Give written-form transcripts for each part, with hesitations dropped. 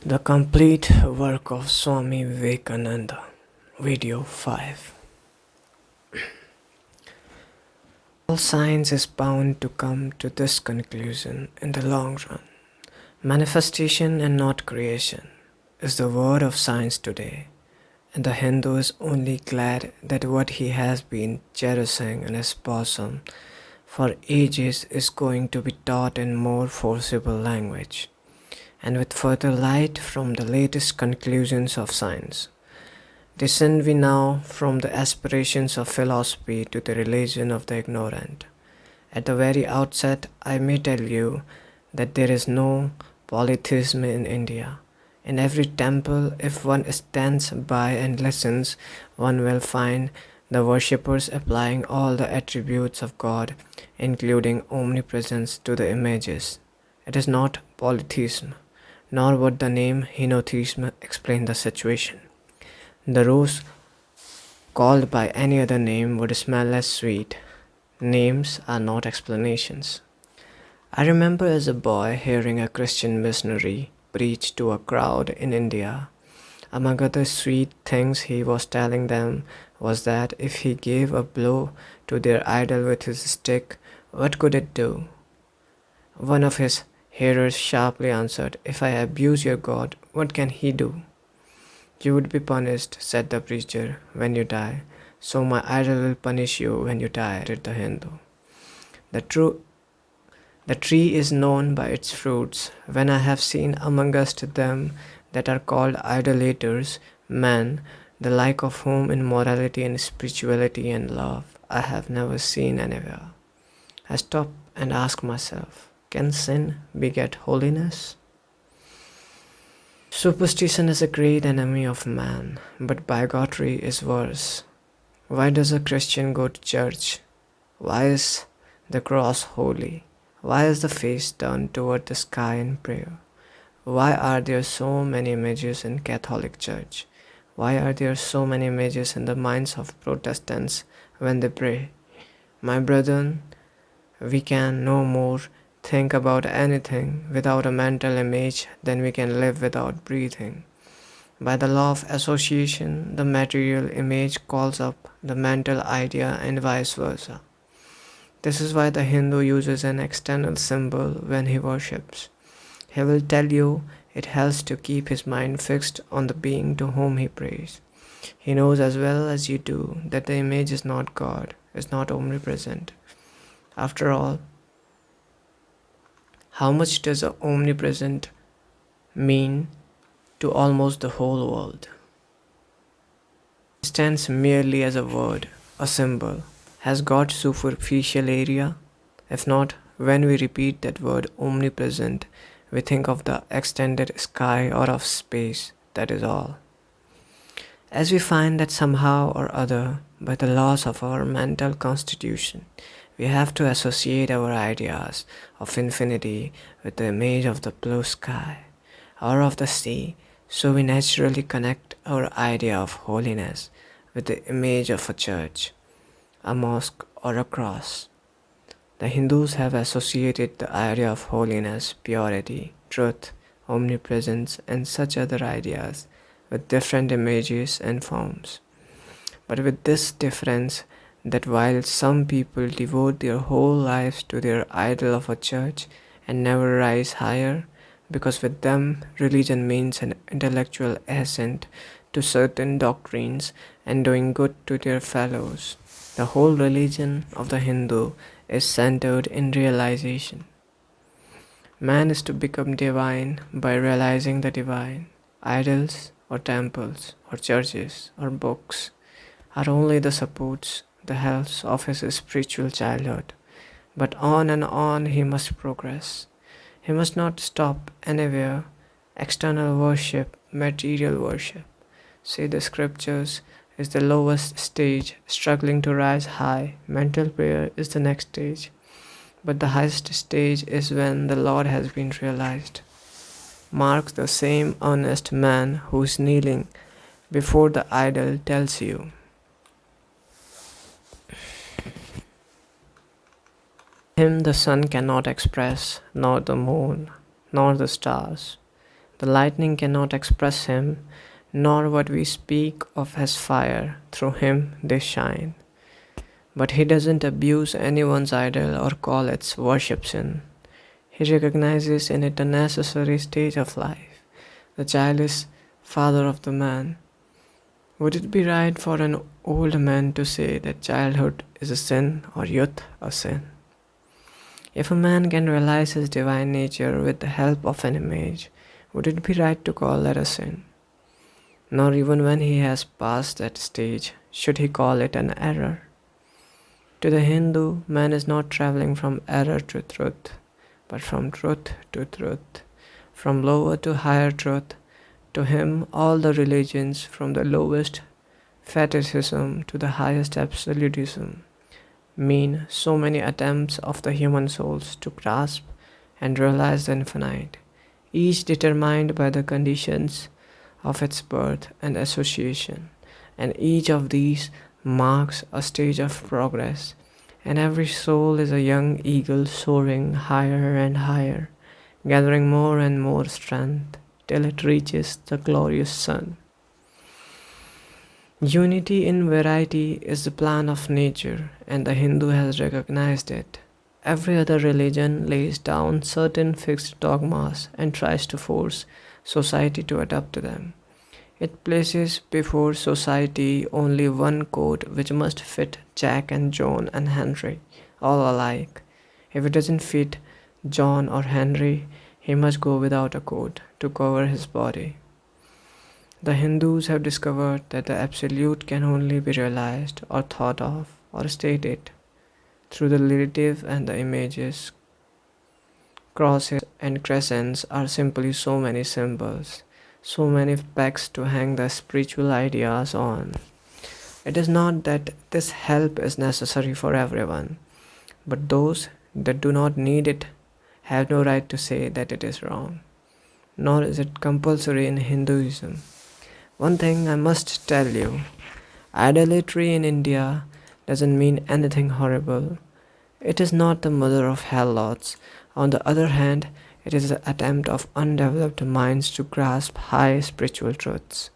The complete work of Swami Vivekananda, Video 5. All science is bound to come to this conclusion in the long run. Manifestation and not creation is the word of science today, and the Hindu is only glad that what he has been cherishing in his bosom for ages is going to be taught in more forcible language, and with further light from the latest conclusions of science. Descend we now from the aspirations of philosophy to the religion of the ignorant. At the very outset, I may tell you that there is no polytheism in India. In every temple, if one stands by and listens, one will find the worshippers applying all the attributes of God, including omnipresence, to the images. It is not polytheism, nor would the name henotheism explain the situation. The rose called by any other name would smell less sweet. Names are not explanations. I remember as a boy hearing a Christian missionary preach to a crowd in India. Among other sweet things he was telling them was that if he gave a blow to their idol with his stick, what could it do? One of his hearers sharply answered, "If I abuse your God, what can he do?" "You would be punished," said the preacher, "when you die. So my idol will punish you when you die," said the Hindu. The tree is known by its fruits. When I have seen amongst them that are called idolaters, men, the like of whom in morality and spirituality and love I have never seen anywhere, I stop and ask myself, can sin beget holiness? Superstition is a great enemy of man, but bigotry is worse. Why does a Christian go to church? Why is the cross holy? Why is the face turned toward the sky in prayer? Why are there so many images in Catholic Church? Why are there so many images in the minds of Protestants when they pray? My brethren, we can no more think about anything without a mental image than we can live without breathing. By the law of association, the material image calls up the mental idea and vice versa. This is why the Hindu uses an external symbol when he worships. He will tell you it helps to keep his mind fixed on the being to whom he prays. He knows as well as you do that the image is not God, is not omnipresent. After all, how much does omnipresent mean to almost the whole world? It stands merely as a word, a symbol. Has God superficial area? If not, when we repeat that word omnipresent, we think of the extended sky or of space, that is all. As we find that somehow or other, by the laws of our mental constitution, we have to associate our ideas of infinity with the image of the blue sky or of the sea, so we naturally connect our idea of holiness with the image of a church, a mosque, or a cross. The Hindus have associated the idea of holiness, purity, truth, omnipresence, and such other ideas with different images and forms. But with this difference, that while some people devote their whole lives to their idol of a church and never rise higher, because with them religion means an intellectual assent to certain doctrines and doing good to their fellows. The whole religion of the Hindu is centered in realization. Man is to become divine by realizing the divine. Idols or temples or churches or books are only the supports, the helps of his spiritual childhood. But on and on he must progress. He must not stop anywhere. External worship, material worship, say the scriptures, is the lowest stage, struggling to rise high. Mental prayer is the next stage. But the highest stage is when the Lord has been realized. Mark the same earnest man who is kneeling before the idol tells you, "Him the sun cannot express, nor the moon, nor the stars. The lightning cannot express him, nor what we speak of as fire. Through him they shine. But he doesn't abuse anyone's idol or call its worship sin. He recognizes in it a necessary stage of life. The child is father of the man. Would it be right for an old man to say that childhood is a sin or youth a sin? If a man can realize his divine nature with the help of an image, would it be right to call that a sin? Nor even when he has passed that stage should he call it an error. To the Hindu, man is not traveling from error to truth, but from truth to truth, from lower to higher truth. To him, all the religions, from the lowest fetishism to the highest absolutism, mean so many attempts of the human souls to grasp and realize the infinite, each determined by the conditions of its birth and association, and each of these marks a stage of progress, and every soul is a young eagle soaring higher and higher, gathering more and more strength till it reaches the glorious sun. Unity in variety is the plan of nature, and the Hindu has recognized it. Every other religion lays down certain fixed dogmas and tries to force society to adapt to them. It places before society only one code which must fit Jack and John and Henry, all alike. If it doesn't fit John or Henry, he must go without a coat to cover his body. The Hindus have discovered that the absolute can only be realized or thought of or stated through the relative, and the images, crosses and crescents are simply so many symbols, so many pegs to hang the spiritual ideas on. It is not that this help is necessary for everyone, but those that do not need it have no right to say that it is wrong, nor is it compulsory in Hinduism. One thing I must tell you, idolatry in India doesn't mean anything horrible. It is not the mother of hell lots. On the other hand, it is the attempt of undeveloped minds to grasp high spiritual truths.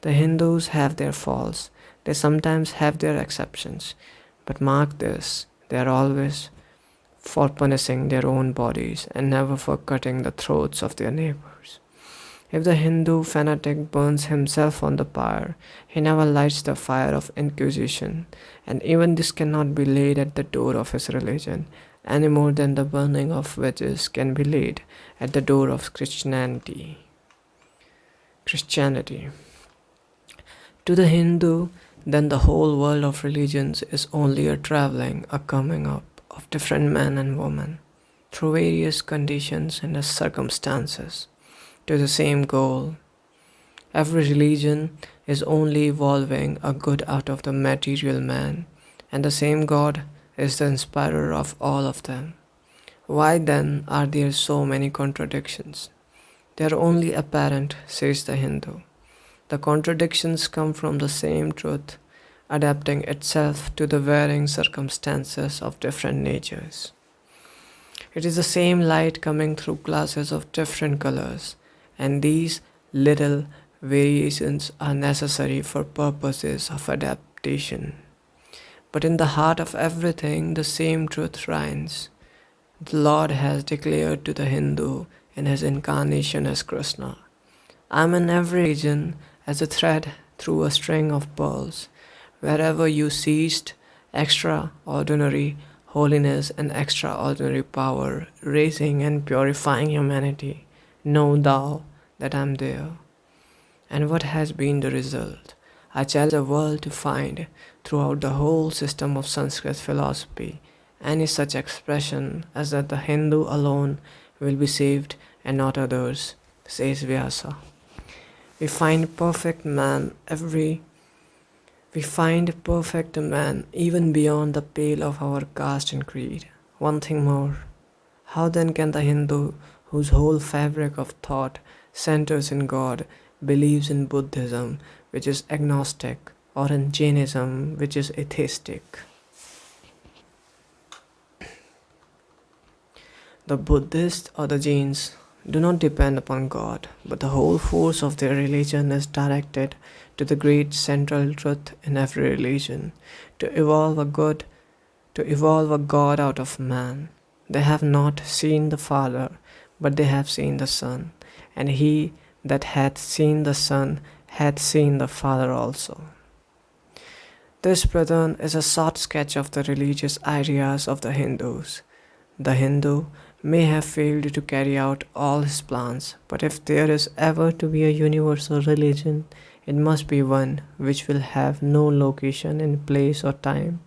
The Hindus have their faults, they sometimes have their exceptions, but mark this, they are always for punishing their own bodies and never for cutting the throats of their neighbors. If the Hindu fanatic burns himself on the pyre, he never lights the fire of inquisition, and even this cannot be laid at the door of his religion, any more than the burning of witches can be laid at the door of Christianity. To the Hindu, then the whole world of religions is only a traveling, a coming up of different men and women, through various conditions and circumstances, to the same goal. Every religion is only evolving a good out of the material man, and the same God is the inspirer of all of them. Why then are there so many contradictions? They are only apparent, says the Hindu. The contradictions come from the same truth, adapting itself to the varying circumstances of different natures. It is the same light coming through glasses of different colors, and these little variations are necessary for purposes of adaptation. But in the heart of everything, the same truth reigns. The Lord has declared to the Hindu in his incarnation as Krishna, I am in every region as a thread through a string of pearls. Wherever you seized extraordinary holiness and extraordinary power, raising and purifying humanity, know thou that I am there. And what has been the result? I challenge the world to find throughout the whole system of Sanskrit philosophy any such expression as that the Hindu alone will be saved and not others, says Vyasa. We find perfect man even beyond the pale of our caste and creed. One thing more, how then can the Hindu, whose whole fabric of thought centers in God, believes in Buddhism, which is agnostic, or in Jainism, which is atheistic? The Buddhists or the Jains do not depend upon God, but the whole force of their religion is directed to the great central truth in every religion, to evolve a God out of man. They have not seen the Father, but they have seen the Son, and he that hath seen the Son hath seen the Father also. This, brethren, is a short sketch of the religious ideas of the Hindus. The Hindu may have failed to carry out all his plans, but if there is ever to be a universal religion, it must be one which will have no location in place or time,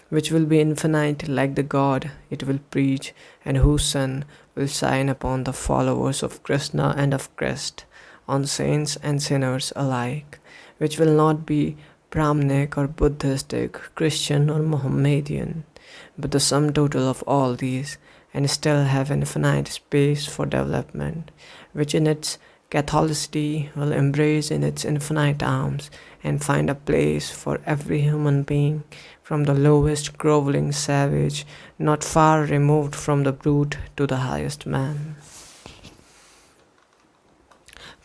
which will be infinite like the God it will preach, and whose sun will shine upon the followers of Krishna and of Christ, on saints and sinners alike, which will not be Brahminic or Buddhistic, Christian or Mohammedan, but the sum total of all these, and still have infinite space for development, which in its Catholicity will embrace in its infinite arms and find a place for every human being, from the lowest groveling savage, not far removed from the brute, to the highest man,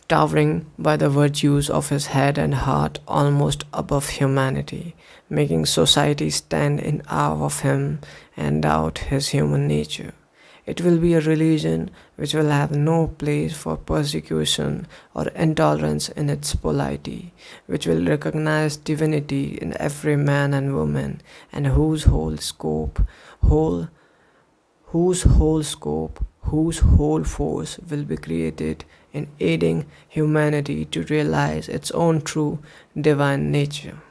towering by the virtues of his head and heart almost above humanity, making society stand in awe of him and doubt his human nature. It will be a religion which will have no place for persecution or intolerance in its polity, which will recognize divinity in every man and woman, and whose whole scope, whose whole force will be created in aiding humanity to realize its own true divine nature.